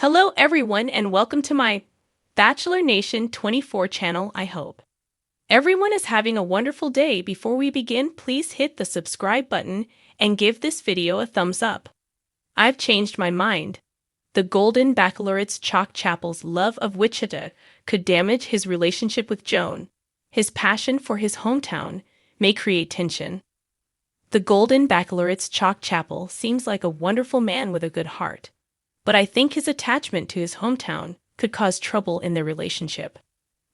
Hello everyone and welcome to my Bachelor Nation 24 channel, I hope. Everyone is having a wonderful day. Before we begin, please hit the subscribe button and give this video a thumbs up. I've changed my mind. The Golden Bachelorette's Chock Chapple's love of Wichita could damage his relationship with Joan. His passion for his hometown may create tension. The Golden Bachelorette's Chock Chapple seems like a wonderful man with a good heart, but I think his attachment to his hometown could cause trouble in their relationship.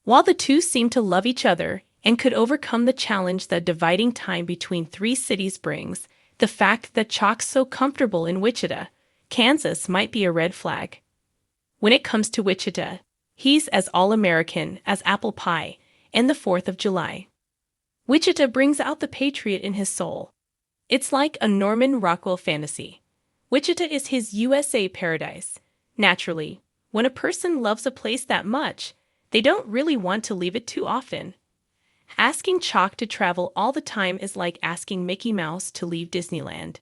While the two seem to love each other and could overcome the challenge that dividing time between three cities brings, the fact that Chock's so comfortable in Wichita, Kansas might be a red flag. When it comes to Wichita, he's as all-American as apple pie and the 4th of July. Wichita brings out the patriot in his soul. It's like a Norman Rockwell fantasy. Wichita is his USA paradise. Naturally, when a person loves a place that much, they don't really want to leave it too often. Asking Chock to travel all the time is like asking Mickey Mouse to leave Disneyland.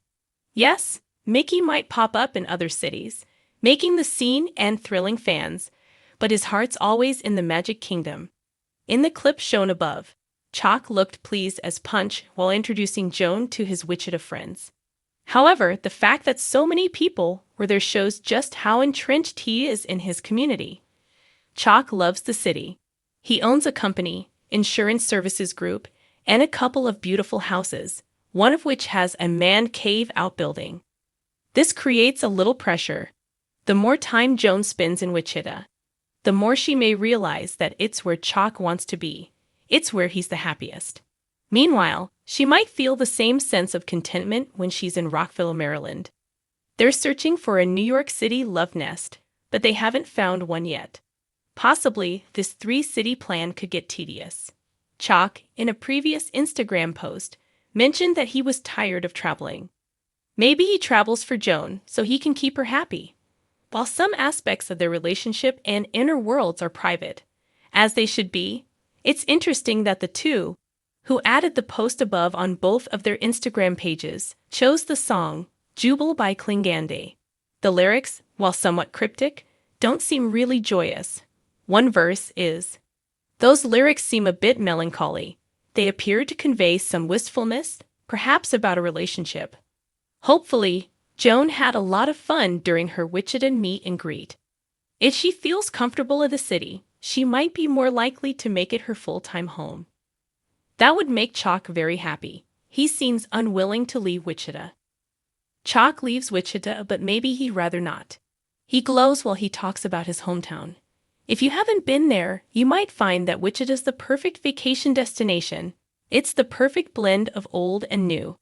Yes, Mickey might pop up in other cities, making the scene and thrilling fans, but his heart's always in the Magic Kingdom. In the clip shown above, Chock looked pleased as punch while introducing Joan to his Wichita friends. However, the fact that so many people were there shows just how entrenched he is in his community. Chock loves the city. He owns a company, insurance services group, and a couple of beautiful houses, one of which has a man cave outbuilding. This creates a little pressure. The more time Joan spends in Wichita, the more she may realize that it's where Chock wants to be. It's where he's the happiest. Meanwhile, she might feel the same sense of contentment when she's in Rockville, Maryland. They're searching for a New York City love nest, but they haven't found one yet. Possibly, this three-city plan could get tedious. Chock, in a previous Instagram post, mentioned that he was tired of traveling. Maybe he travels for Joan so he can keep her happy. While some aspects of their relationship and inner worlds are private, as they should be, it's interesting that the two, who added the post above on both of their Instagram pages, chose the song Jubal by Klingande. The lyrics, while somewhat cryptic, don't seem really joyous. One verse is, "Those lyrics seem a bit melancholy. They appear to convey some wistfulness, perhaps about a relationship." Hopefully, Joan had a lot of fun during her Wichita meet and greet. If she feels comfortable in the city, she might be more likely to make it her full-time home. That would make Chock very happy. He seems unwilling to leave Wichita. Chock leaves Wichita, but maybe he'd rather not. He glows while he talks about his hometown. If you haven't been there, you might find that Wichita's the perfect vacation destination. It's the perfect blend of old and new.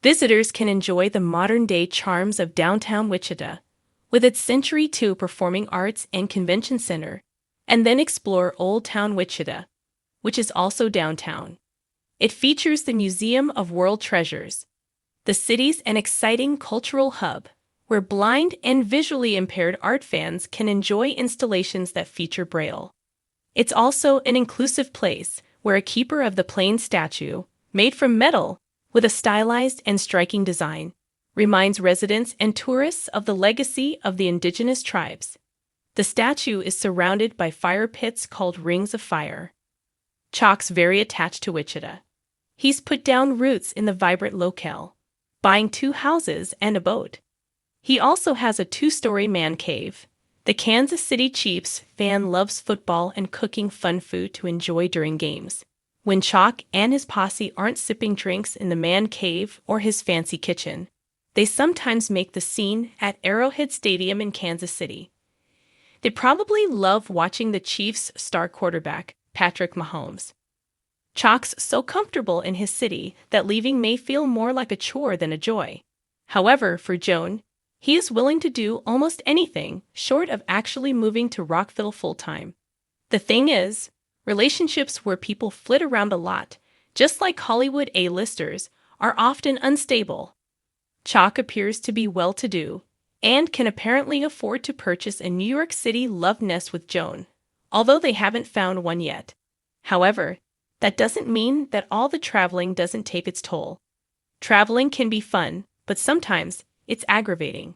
Visitors can enjoy the modern-day charms of downtown Wichita, with its Century II Performing Arts and Convention Center, and then explore Old Town Wichita, which is also downtown. It features the Museum of World Treasures. The city's an exciting cultural hub, where blind and visually impaired art fans can enjoy installations that feature Braille. It's also an inclusive place where a Keeper of the Plains statue, made from metal with a stylized and striking design, reminds residents and tourists of the legacy of the indigenous tribes. The statue is surrounded by fire pits called Rings of Fire. Chock's very attached to Wichita. He's put down roots in the vibrant locale, buying 2 houses and a boat. He also has a 2-story man cave. The Kansas City Chiefs fan loves football and cooking fun food to enjoy during games. When Chock and his posse aren't sipping drinks in the man cave or his fancy kitchen, they sometimes make the scene at Arrowhead Stadium in Kansas City. They probably love watching the Chiefs' star quarterback, Patrick Mahomes. Chock's so comfortable in his city that leaving may feel more like a chore than a joy. However, for Joan, he is willing to do almost anything short of actually moving to Rockville full-time. The thing is, relationships where people flit around a lot, just like Hollywood A-listers, are often unstable. Chock appears to be well-to-do and can apparently afford to purchase a New York City love nest with Joan, although they haven't found one yet. However, that doesn't mean that all the traveling doesn't take its toll. Traveling can be fun, but sometimes it's aggravating.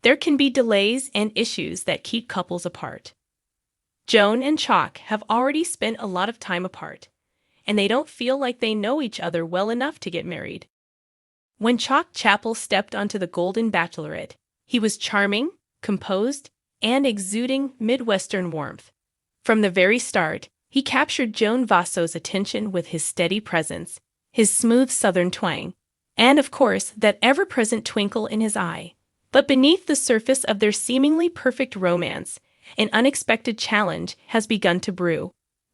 there can be delays and issues that keep couples apart. Joan and Chock have already spent a lot of time apart, and they don't feel like they know each other well enough to get married. When Chapple stepped onto the Golden Bachelorette, he was charming, composed, and exuding Midwestern warmth. From the very start, he captured Joan Vasso's attention with his steady presence, his smooth Southern twang, and of course that ever-present twinkle in his eye. But beneath the surface of their seemingly perfect romance, an unexpected challenge has begun to brew,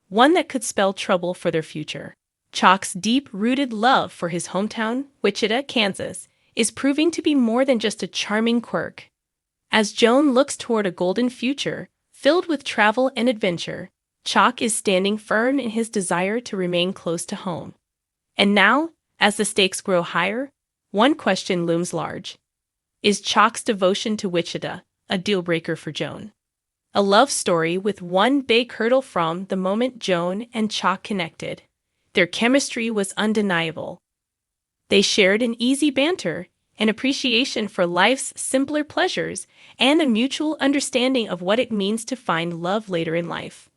one that could spell trouble for their future. Chock's deep-rooted love for his hometown, Wichita, Kansas, is proving to be more than just a charming quirk. As Joan looks toward a golden future, filled with travel and adventure, Chock is standing firm in his desire to remain close to home. And now, as the stakes grow higher, one question looms large. Is Chock's devotion to Wichita a deal-breaker for Joan? A love story with one big hurdle. From the moment Joan and Chock connected, their chemistry was undeniable. They shared an easy banter, an appreciation for life's simpler pleasures, and a mutual understanding of what it means to find love later in life.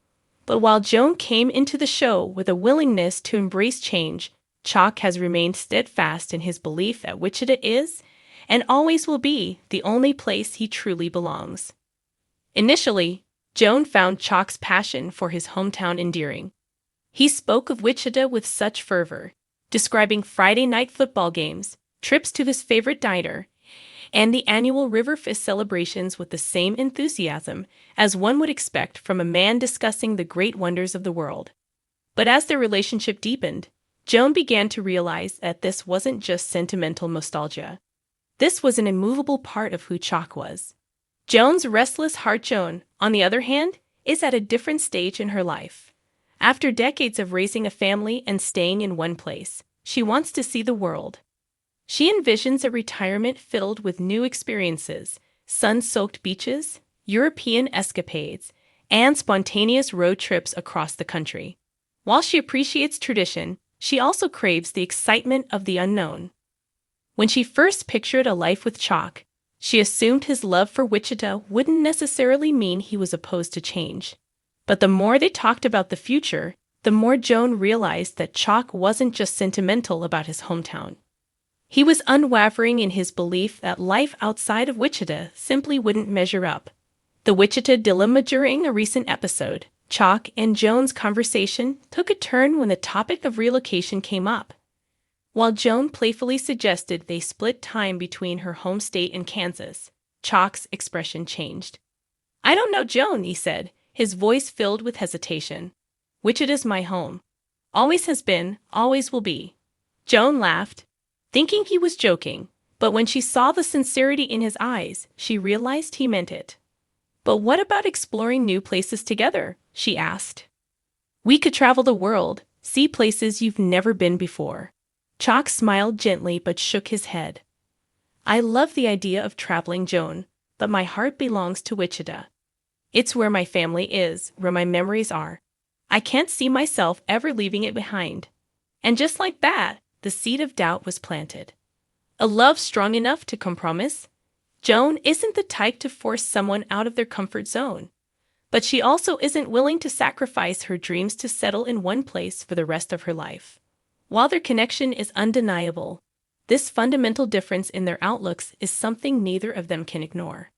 But while Joan came into the show with a willingness to embrace change, Chock has remained steadfast in his belief that Wichita is, and always will be, the only place he truly belongs. Initially, Joan found Chock's passion for his hometown endearing. He spoke of Wichita with such fervor, describing Friday night football games, trips to his favorite diner, and the annual River Fest celebrations with the same enthusiasm as one would expect from a man discussing the great wonders of the world. But as their relationship deepened, Joan began to realize that this wasn't just sentimental nostalgia. This was an immovable part of who Chock was. Joan's restless heart. Joan, on the other hand, is at a different stage in her life. After decades of raising a family and staying in one place, she wants to see the world. She envisions a retirement filled with new experiences, sun-soaked beaches, European escapades, and spontaneous road trips across the country. While she appreciates tradition, she also craves the excitement of the unknown. When she first pictured a life with Chock, she assumed his love for Wichita wouldn't necessarily mean he was opposed to change. But the more they talked about the future, the more Joan realized that Chock wasn't just sentimental about his hometown. He was unwavering in his belief that life outside of Wichita simply wouldn't measure up. The Wichita dilemma. During a recent episode, Chock and Joan's conversation took a turn when the topic of relocation came up. While Joan playfully suggested they split time between her home state and Kansas, Chock's expression changed. "I don't know, Joan," he said, his voice filled with hesitation. "Wichita's my home. Always has been, always will be." Joan laughed, thinking he was joking, but when she saw the sincerity in his eyes, she realized he meant it. "But what about exploring new places together?" she asked. "We could travel the world, see places you've never been before." Chock smiled gently but shook his head. "I love the idea of traveling, Joan, but my heart belongs to Wichita. It's where my family is, where my memories are. I can't see myself ever leaving it behind." And just like that, the seed of doubt was planted. A love strong enough to compromise? Joan isn't the type to force someone out of their comfort zone. But she also isn't willing to sacrifice her dreams to settle in one place for the rest of her life. While their connection is undeniable, this fundamental difference in their outlooks is something neither of them can ignore.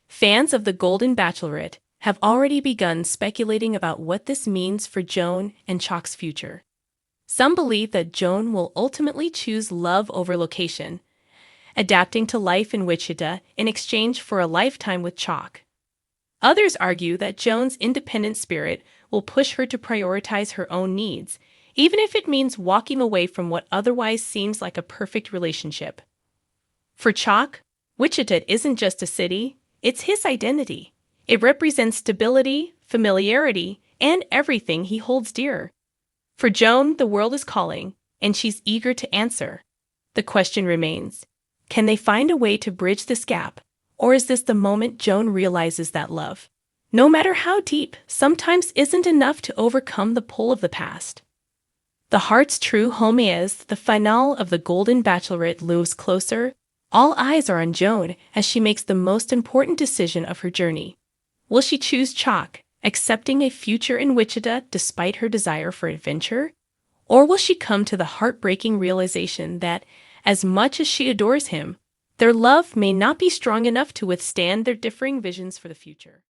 Fans of The Golden Bachelorette have already begun speculating about what this means for Joan and Chock's future. Some believe that Joan will ultimately choose love over location, adapting to life in Wichita in exchange for a lifetime with Chock. Others argue that Joan's independent spirit will push her to prioritize her own needs, even if it means walking away from what otherwise seems like a perfect relationship. For Chock, Wichita isn't just a city, it's his identity. It represents stability, familiarity, and everything he holds dear. For Joan, the world is calling, and she's eager to answer. The question remains, can they find a way to bridge this gap, or is this the moment Joan realizes that love, no matter how deep, sometimes isn't enough to overcome the pull of the past? The heart's true home. As the finale of The Golden Bachelorette looms closer, All eyes are on Joan as she makes the most important decision of her journey. Will she choose Chock, accepting a future in Wichita despite her desire for adventure? Or will she come to the heartbreaking realization that, as much as she adores him, their love may not be strong enough to withstand their differing visions for the future?